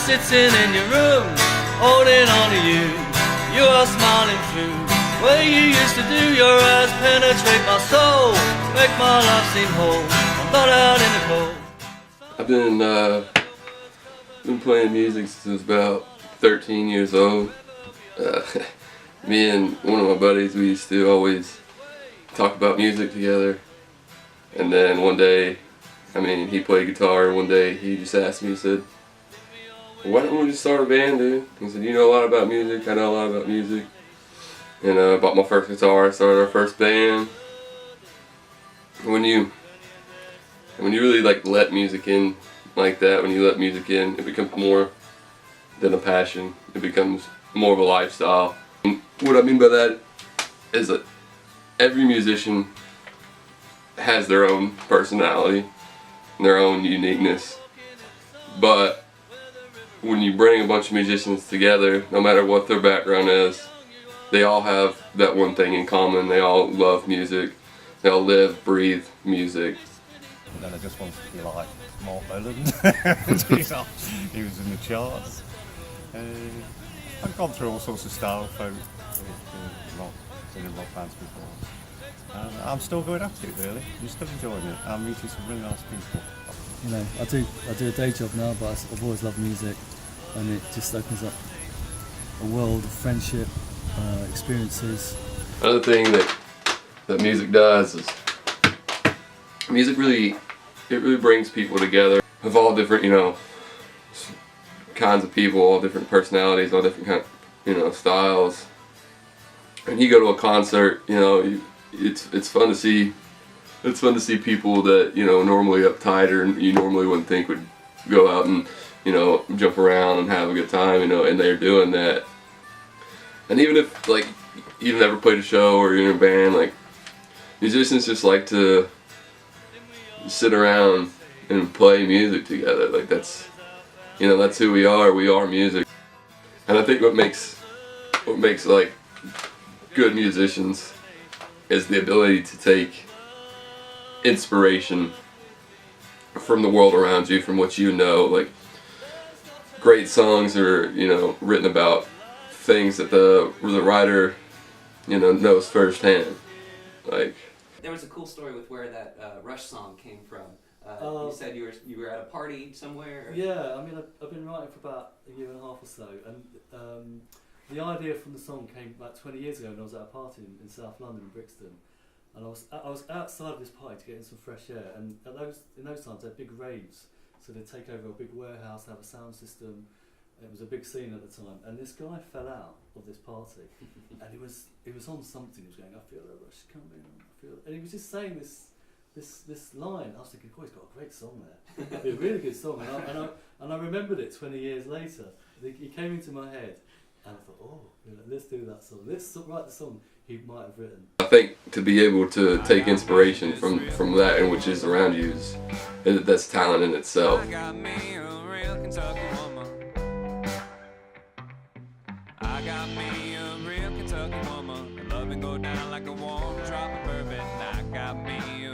sitting in your room, holding on to you. You are smiling through way you used to do. Your eyes penetrate my soul, make my life seem whole. I'm not out in the cold. I've been playing music since about 13 years old. Me and one of my buddies, we used to always talk about music together. And then one day, he played guitar, and one day he just asked me, he said, "Why don't we just start a band, dude?" He said, "You know a lot about music, I know a lot about music." And I bought my first guitar, started our first band. When you really let music in like that, when you let music in, it becomes more than a passion. It becomes more of a lifestyle. And what I mean by that is that every musician has their own personality and their own uniqueness. But when you bring a bunch of musicians together, no matter what their background is, they all have that one thing in common. They all love music. They all live, breathe music. And then I just wanted to be like Mark Boland. He was in the charts. I've gone through all sorts of style folk, been in rock bands before. And I'm still going at it, really. I'm still enjoying it. I'm meeting some really nice people. You know, I do a day job now, but I've always loved music, and it just opens up a world of friendship, experiences. Another thing that music does is music really brings people together of all different, kinds of people, all different personalities, all different styles. And you go to a concert, it's fun to see. It's fun to see people that normally uptight or you normally wouldn't think would go out and jump around and have a good time, and they're doing that. And even if you've never played a show or you're in a band, musicians just like to sit around and play music together. That's who we are. We are music. And I think what makes good musicians is the ability to take inspiration from the world around you, from what you know. Great songs are written about things that the writer knows firsthand. There was a cool story with where that Rush song came from. You said you were at a party somewhere? Or? Yeah, I've been writing for about a year and a half or so, and the idea from the song came about 20 years ago when I was at a party in South London, in Brixton, and I was outside of this party to get in some fresh air, and in those times they had big raves, so they'd take over a big warehouse, have a sound system. It was a big scene at the time, and this guy fell out of this party, and he was on something. He was going, "I feel a rush coming," and he was just saying this line. I was thinking, "Oh, he's got a great song there. It'd be a really good song." And I remembered it 20 years later. He came into my head, and I thought, "Oh, let's do that song. Let's write the song he might have written." I think to be able to take inspiration from that and which is around you that's talent in itself. I got me a real Kentucky woman. I got me a real Kentucky woman. Love and go down like a warm drop of bourbon. I got me a